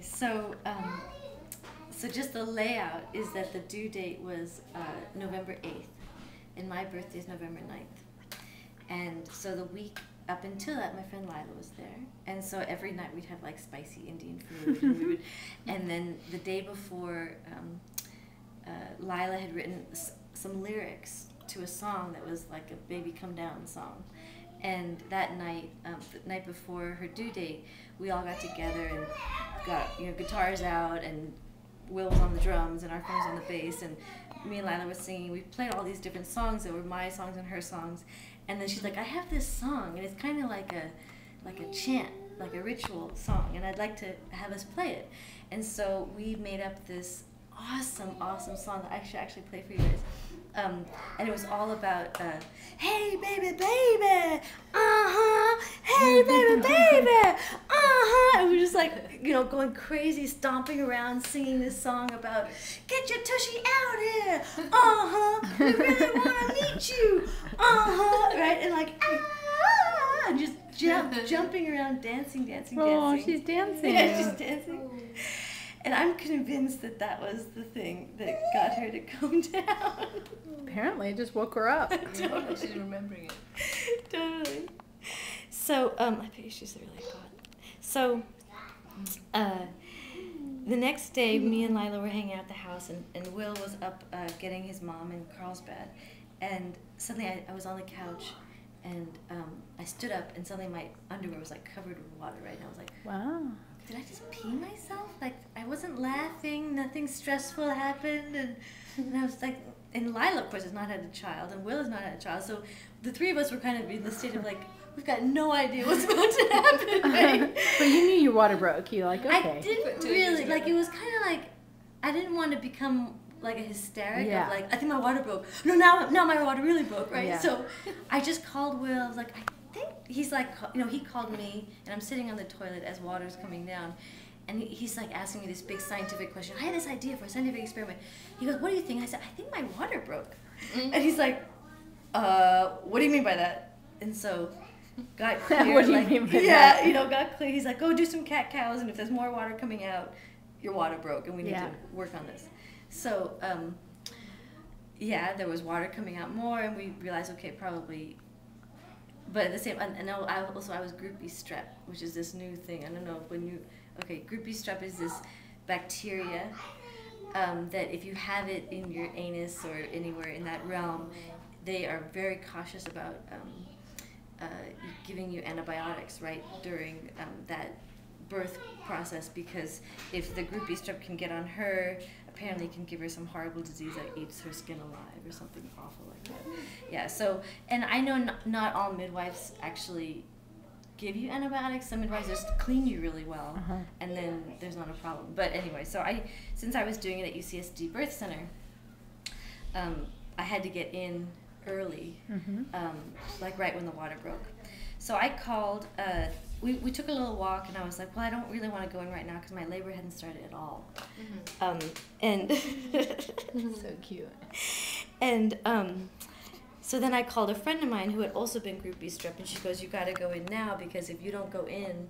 So just the layout is that the due date was November 8th, and my birthday is November 9th. And so the week up until that, my friend Lila was there, and so every night we'd have like spicy Indian food, and then the day before, Lila had written some lyrics to a song that was like a Baby Come Down song. And that night, the night before her due date, we all got together and got guitars out, and Will was on the drums and our friend was on the bass, and me and Lila were singing. We played all these different songs that were my songs and her songs, and then she's like, I have this song, and it's kind of like a chant, like a ritual song, and I'd like to have us play it. And so we made up this awesome song that I should actually play for you guys. And it was all about, hey baby, baby, hey baby, baby, and we were just like, going crazy, stomping around, singing this song about, get your tushy out here, we really want to meet you, right, and like, and just jumping around, dancing. Oh, she's dancing. Yeah, she's dancing. And I'm convinced that that was the thing that got her to calm down. Apparently, it just woke her up. Totally. She's remembering it. Totally. So, I think she's really hot. So, the next day, me and Lila were hanging out at the house, and Will was up getting his mom in Carlsbad. And suddenly, I was on the couch, and I stood up, and suddenly my underwear was like covered with water, right? And I was like, wow. Did I just pee myself? Like, I wasn't laughing, nothing stressful happened, and I was like, and Lila, of course, has not had a child, and Will has not had a child, so the three of us were kind of in the state of like, we've got no idea what's about to happen, right? But you knew your water broke. You're like, okay. I didn't really, like, it was kind of like, I didn't want to become like a hysteric of like, I think my water broke. No, now my water really broke, right? Yeah. So I just called Will. I was like, he's like, he called me, and I'm sitting on the toilet as water's coming down, and he's like asking me this big scientific question. I had this idea for a scientific experiment. He goes, what do you think? I said, I think my water broke. And he's like, what do you mean by that? And so got clear. What do you mean by that? Got clear. He's like, go do some cat-cows, and if there's more water coming out, your water broke, and we need to work on this. So, there was water coming out more, and we realized, okay, probably. But at the same, and I was groupie strep, which is this new thing. I don't know groupie strep is this bacteria that if you have it in your anus or anywhere in that realm, they are very cautious about giving you antibiotics right during that birth process, because if the groupie strep can get on her, apparently it can give her some horrible disease that eats her skin alive or something awful like that. Yeah, so, and I know not all midwives actually give you antibiotics. Some midwives just clean you really well, and then there's not a problem. But anyway, so since I was doing it at UCSD Birth Center, I had to get in early, like right when the water broke. So I called, we took a little walk, and I was like, well, I don't really want to go in right now because my labor hadn't started at all. And so cute. And so then I called a friend of mine who had also been groupie strep, and she goes, you got to go in now, because if you don't go in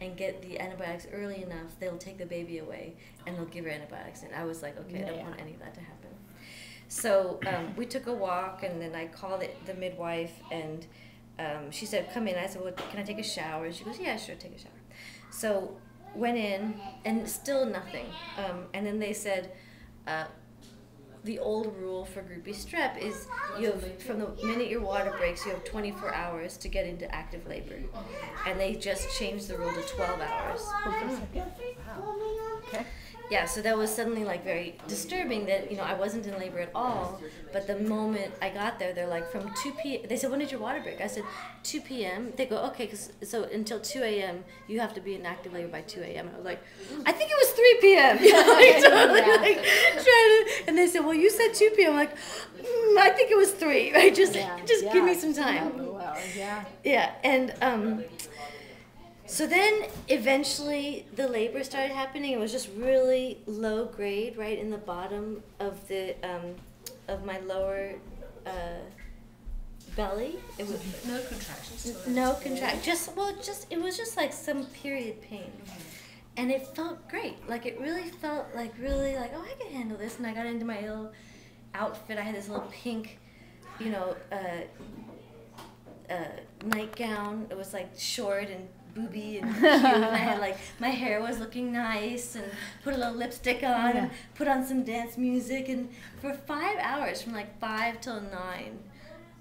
and get the antibiotics early enough, they'll take the baby away and they'll give her antibiotics. And I was like, okay, I don't want any of that to happen. So we took a walk, and then I called the midwife, and she said, come in. I said, well, can I take a shower? She goes, yeah, sure, take a shower. So went in, and still nothing. And then they said, the old rule for groupie strep is you have, from the minute your water breaks, you have 24 hours to get into active labor. And they just changed the rule to 12 hours. Okay. Yeah, so that was suddenly like very disturbing that, I wasn't in labor at all, but the moment I got there, they're like, from 2 p.m., they said, when did your water break? I said, 2 p.m. They go, okay, so until 2 a.m., you have to be in active labor by 2 a.m. And I was like, I think it was 3 p.m. And they said, well, you said 2 p.m. I'm like, I think it was 3, right? Just give me some time. Yeah, and so then eventually the labor started happening. It was just really low grade, right in the bottom of the of my lower belly. It was no contractions. No contract. It was just like some period pain. And it felt great. Like, it really felt like, really like, oh, I can handle this. And I got into my little outfit. I had this little pink, you know, nightgown. It was like short and booby and cute. And I had like, my hair was looking nice, and put a little lipstick on, and put on some dance music. And for 5 hours, from like 5 till 9,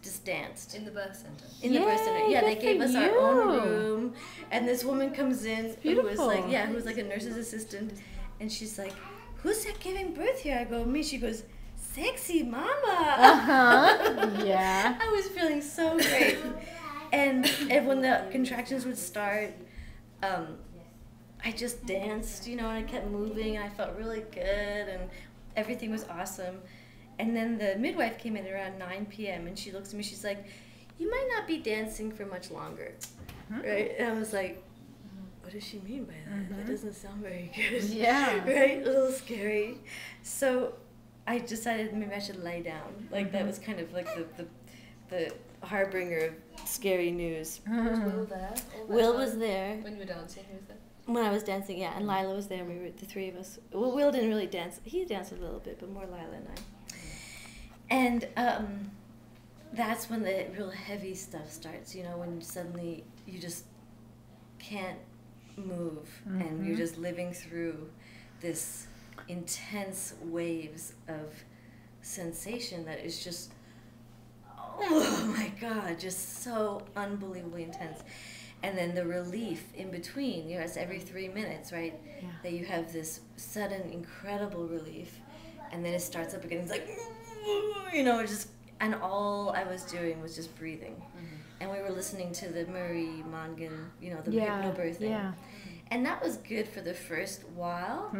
just danced. In the birth center? In the birth center. Yeah, they gave us our own room. And this woman comes in who was like, who was like a nurse's assistant. And she's like, who's that giving birth here? I go, me. She goes, sexy mama. Yeah. I was feeling so great. And when the contractions would start, I just danced, you know, and I kept moving, and I felt really good, and everything was awesome. And then the midwife came in around 9 p.m., and she looks at me, she's like, you might not be dancing for much longer, right? And I was like, what does she mean by that? That doesn't sound very good. Yeah. Right? A little scary. So I decided maybe I should lie down. Like, that was kind of like the harbinger of scary news. Was Will there? Will was there. When you were dancing, who was there? When I was dancing, yeah, and Lila was there. We were the three of us. Well, Will didn't really dance. He danced a little bit, but more Lila and I. And that's when the real heavy stuff starts, you know, when suddenly you just can't move, and you're just living through this intense waves of sensation that is just, oh my God, just so unbelievably intense. And then the relief in between, you know, it's every 3 minutes, right? Yeah. That you have this sudden, incredible relief, and then it starts up again. It's like, you know, just, and all I was doing was just breathing. And we were listening to the Murray Mongan, you know, the hypnobirthing. Yeah. And that was good for the first while.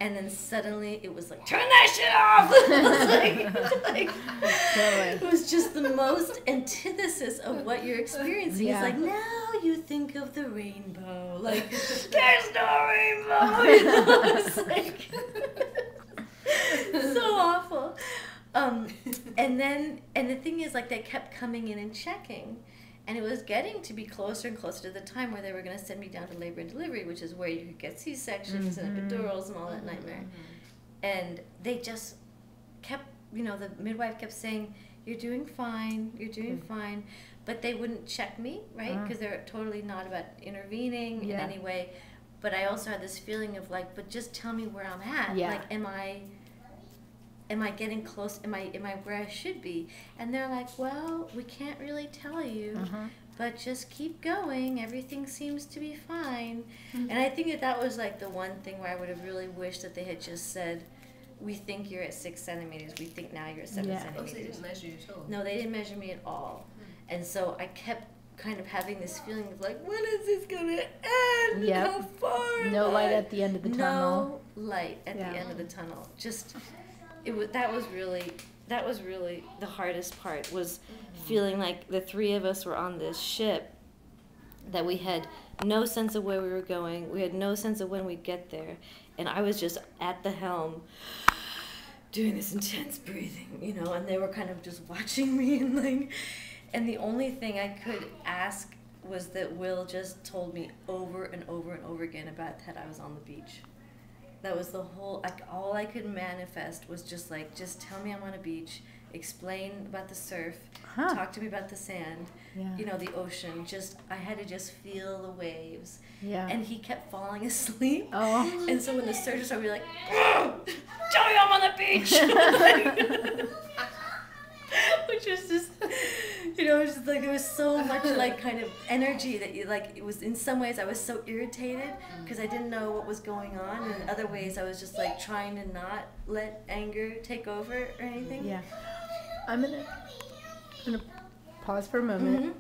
And then suddenly it was like, turn that shit off! It was it was just the most antithesis of what you're experiencing. Yeah. It's like, now you think of the rainbow. Like, there's no rainbow! You know? It's like, so awful. And the thing is, like, they kept coming in and checking. And it was getting to be closer and closer to the time where they were going to send me down to labor and delivery, which is where you could get C-sections and epidurals and all that nightmare. And they just kept, you know, the midwife kept saying, you're doing fine, you're doing fine. But they wouldn't check me, right? Because they're totally not about intervening in any way. But I also had this feeling of like, but just tell me where I'm at. Yeah. Like, am I getting close? Am I where I should be? And they're like, well, we can't really tell you, but just keep going. Everything seems to be fine. And I think that was like the one thing where I would have really wished that they had just said, we think you're at 6 centimeters. We think now you're at 7 centimeters. Oh, so they didn't measure you at all? No, they didn't measure me at all. And so I kept kind of having this feeling of like, when is this gonna end? Yep. How far? No light at the end of the tunnel. No light at the end of the tunnel. Just. That was really the hardest part, was feeling like the three of us were on this ship, that we had no sense of where we were going, we had no sense of when we'd get there, and I was just at the helm doing this intense breathing, you know, and they were kind of just watching me, and the only thing I could ask was that Will just told me over and over and over again about that I was on the beach. That was the whole, like, all I could manifest was just like, just tell me I'm on a beach, explain about the surf, talk to me about the sand, you know, the ocean. Just, I had to just feel the waves. Yeah. And he kept falling asleep. Oh. And so when the surgeons started, we were like, tell me I'm on the beach! Which was just, you know, it was just like, there was so much like kind of energy that you, like, it was, in some ways I was so irritated because I didn't know what was going on, and in other ways I was just like trying to not let anger take over or anything. Yeah. I'm gonna pause for a moment.